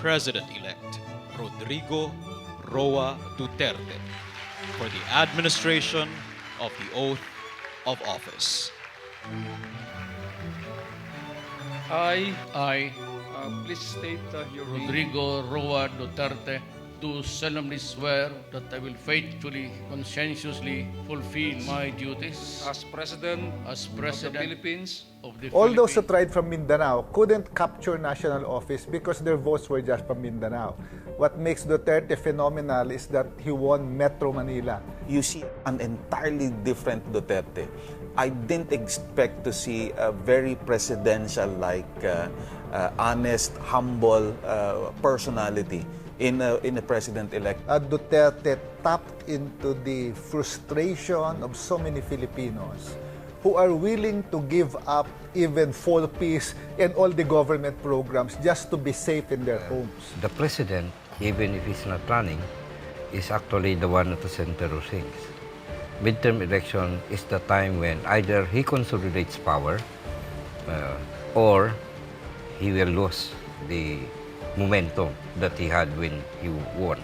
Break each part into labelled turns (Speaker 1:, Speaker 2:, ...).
Speaker 1: President-elect Rodrigo Roa Duterte for the administration of the oath of office.
Speaker 2: I,
Speaker 3: Please state your name.
Speaker 2: Rodrigo Roa Duterte, do solemnly swear that I will faithfully, conscientiously fulfill my duties
Speaker 3: As President
Speaker 2: as
Speaker 3: of the
Speaker 2: President
Speaker 3: Philippines,
Speaker 2: of the
Speaker 4: All those who
Speaker 2: Philippines.
Speaker 4: tried from Mindanao couldn't capture national office because their votes were just from Mindanao. What makes Duterte phenomenal is that he won Metro Manila.
Speaker 5: You see an entirely different Duterte. I didn't expect to see a very presidential-like, honest, humble personality in a president-elect.
Speaker 4: Duterte tapped into the frustration of so many Filipinos who are willing to give up even full peace and all the government programs just to be safe in their homes.
Speaker 6: The president, even if he's not running, is actually the one at the center of things. Midterm election is the time when either he consolidates power or he will lose the momentum that he had when he won.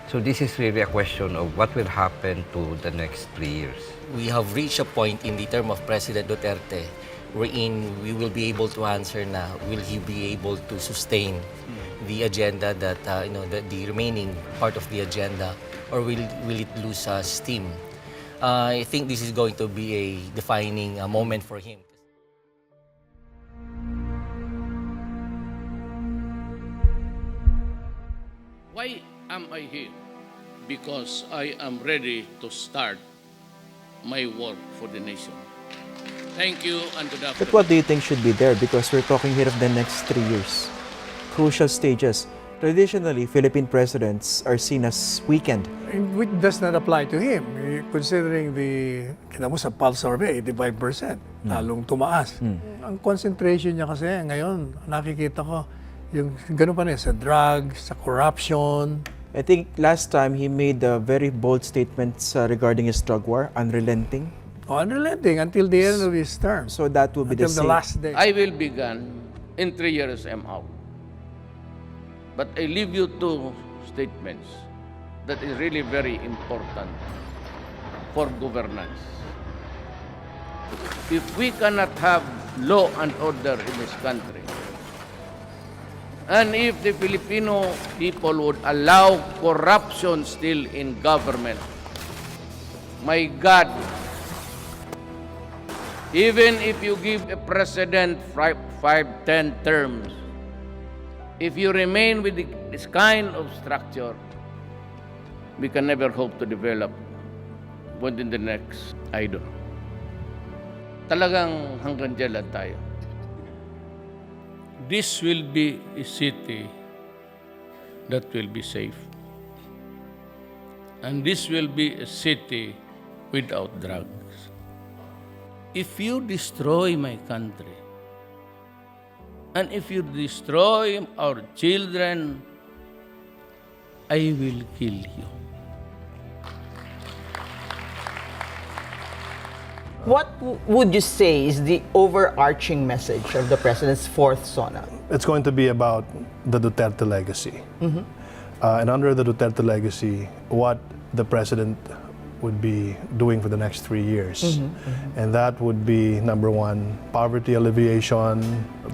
Speaker 6: So this is really a question of what will happen to the next 3 years.
Speaker 7: We have reached a point in the term of President Duterte wherein we will be able to answer na will he be able to sustain the agenda that the remaining part of the agenda, or will it lose steam? I think this is going to be a defining moment for him.
Speaker 2: Why am I here? Because I am ready to start my work for the nation. Thank you and good afternoon.
Speaker 8: But what do you think should be there? Because we're talking here of the next 3 years. Crucial stages. Traditionally, Philippine presidents are seen as weakened.
Speaker 9: Which does not apply to him, considering kita mo sa pulse survey, 85%, talong tumaas. Ang concentration niya kasi ngayon, nakikita ko, yung ganun pa rin, sa drugs, sa corruption.
Speaker 8: I think last time he made very bold statements regarding his drug war, unrelenting.
Speaker 9: Unrelenting until the end of his term.
Speaker 8: So that will be
Speaker 9: until
Speaker 8: the
Speaker 9: the
Speaker 8: same.
Speaker 9: last day.
Speaker 2: I will begin in 3 years I'm out. But I leave you two statements that is really very important for governance. If we cannot have law and order in this country, and if the Filipino people would allow corruption still in government, my God, even if you give a president 5, 10 terms, if you remain with this kind of structure, we can never hope to develop within the next, I don't know. Talagang hanggang dyan lang tayo. This will be a city that will be safe. And this will be a city without drugs. If you destroy my country, and if you destroy our children, I will kill you.
Speaker 10: What would you say is the overarching message of the President's fourth SONA?
Speaker 11: It's going to be about the Duterte legacy. And under the Duterte legacy, what the President would be doing for the next 3 years. And that would be, number one, poverty alleviation,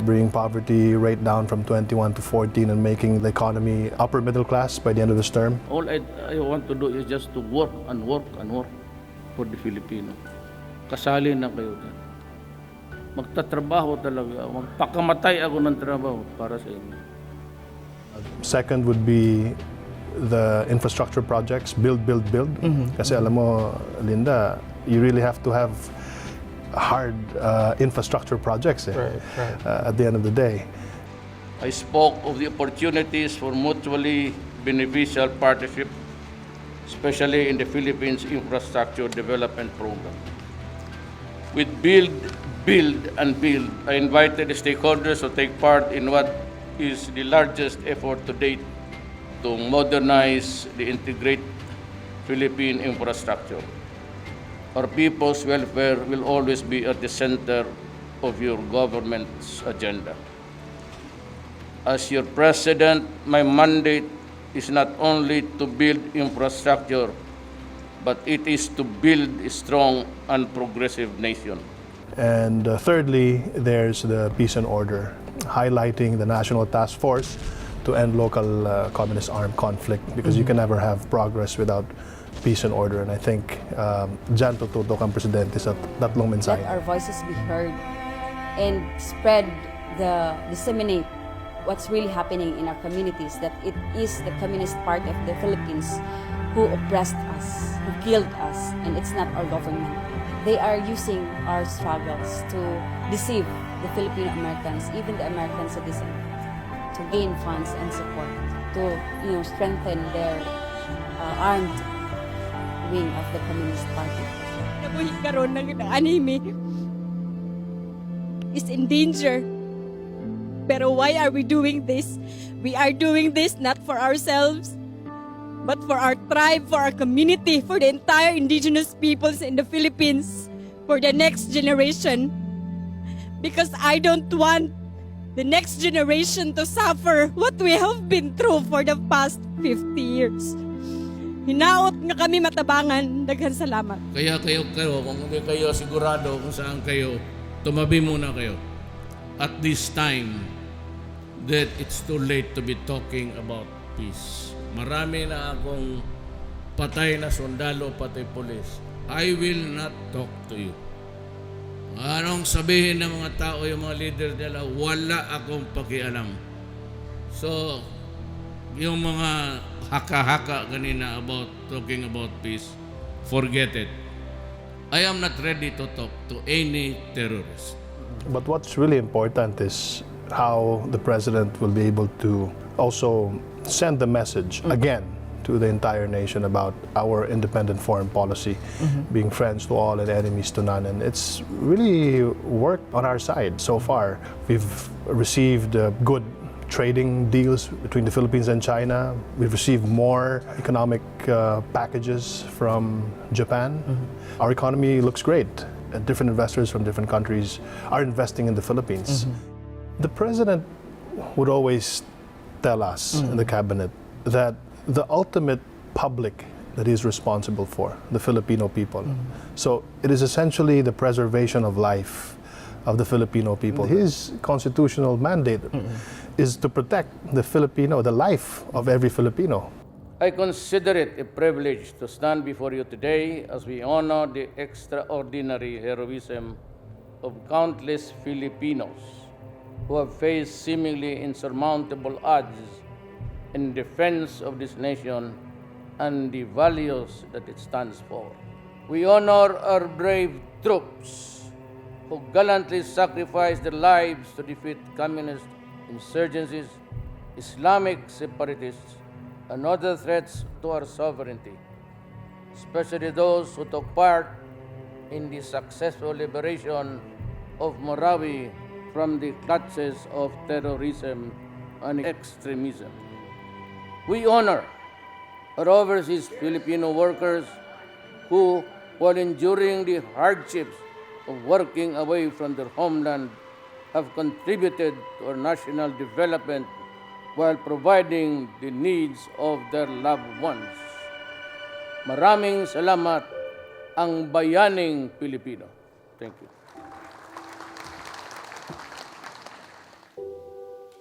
Speaker 11: bringing poverty rate down from 21 to 14 and making the economy upper middle class by the end of this term.
Speaker 2: All I want to do is just to work and work and work for the Filipino. Kasali na kayo dyan. Magtatrabaho talaga. Magpakamatay ako ng trabaho para sa inyo.
Speaker 11: Second would be the infrastructure projects, build. Kasi alam mo, Linda, you really have to have hard infrastructure projects at the end of the day.
Speaker 2: I spoke of the opportunities for mutually beneficial partnership, especially in the Philippines Infrastructure Development Program. With build, and build, I invited the stakeholders to take part in what is the largest effort to date to modernize the integrated Philippine infrastructure. Our people's welfare will always be at the center of your government's agenda. As your president, my mandate is not only to build infrastructure, but it is to build a strong and progressive nation.
Speaker 11: And thirdly, there's the peace and order, highlighting the National Task Force to end local communist armed conflict, because you can never have progress without peace and order. And I think dyan tututok ang presidente sa tatlong mensahe.
Speaker 12: Let our voices be heard and disseminate what's really happening in our communities, that it is the communist part of the Philippines who oppressed us, who killed us, and it's not our government. They are using our struggles to deceive the Filipino Americans, even the American citizens, to gain funds and support, to strengthen their armed wing of the Communist Party.
Speaker 13: Karon ng anime is in danger. Pero why are we doing this? We are doing this not for ourselves, but for our tribe, for our community, for the entire indigenous peoples in the Philippines, for the next generation. Because I don't want the next generation to suffer what we have been through for the past 50 years. Hinaot nga kami matabangan. Daghang salamat.
Speaker 2: Kaya kayo, kung hindi kayo sigurado kung saan kayo, tumabi muna kayo. At this time, that it's too late to be talking about peace. Marami na akong patay na sundalo, pati pulis. I will not talk to you. Anong sabihin ng mga tao, yung mga leader nila, wala akong pakialam. So, yung mga haka-haka kanina about talking about peace, forget it. I am not ready to talk to any terrorist.
Speaker 11: But what's really important is how the president will be able to also send the message again to the entire nation about our independent foreign policy, being friends to all and enemies to none. And it's really worked on our side so far. We've received good trading deals between the Philippines and China. We've received more economic packages from Japan. Our economy looks great. Different investors from different countries are investing in the Philippines. The president would always tell us in the cabinet that the ultimate public that he is responsible for, the Filipino people. So it is essentially the preservation of life of the Filipino people. His constitutional mandate is to protect the life of every Filipino.
Speaker 2: I consider it a privilege to stand before you today as we honor the extraordinary heroism of countless Filipinos who have faced seemingly insurmountable odds in defense of this nation and the values that it stands for. We honor our brave troops who gallantly sacrificed their lives to defeat communist insurgencies, Islamic separatists, and other threats to our sovereignty, especially those who took part in the successful liberation of Marawi from the clutches of terrorism and extremism. We honor our overseas Filipino workers who, while enduring the hardships of working away from their homeland, have contributed to our national development while providing the needs of their loved ones. Maraming salamat, ang bayaning Pilipino. Thank you.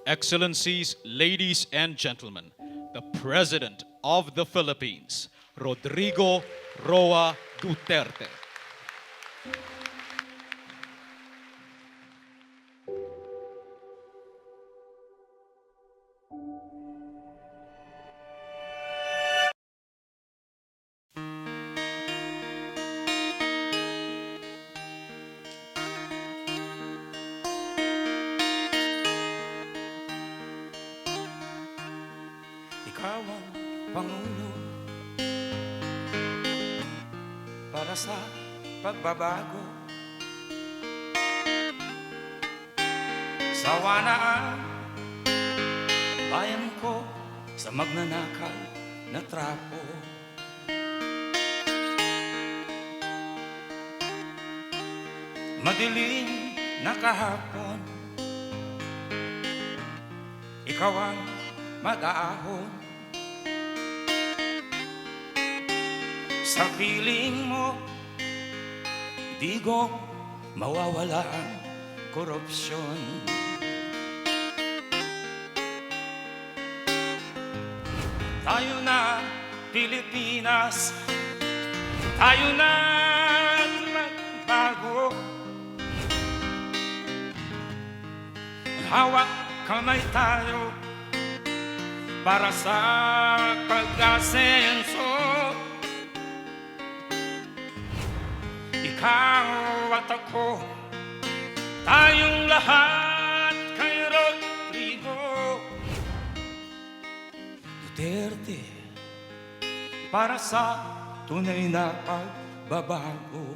Speaker 1: Excellencies, ladies and gentlemen, the President of the Philippines, Rodrigo Roa Duterte.
Speaker 14: Ikaw ang Pangulo para sa pagbabago. Sawa na ang bayan ko sa magnanakaw na trapo. Madilim na kahapon, ikaw ang mag-aahon. Sa piling mo, di ko mawawala ang korupsyon. Tayo na, Pilipinas, tayo na magbago. Hawak kamay tayo para sa pag-asenso. Ikaw at ako, tayong lahat kay Rodrigo Duterte, para sa tunay na pagbabago.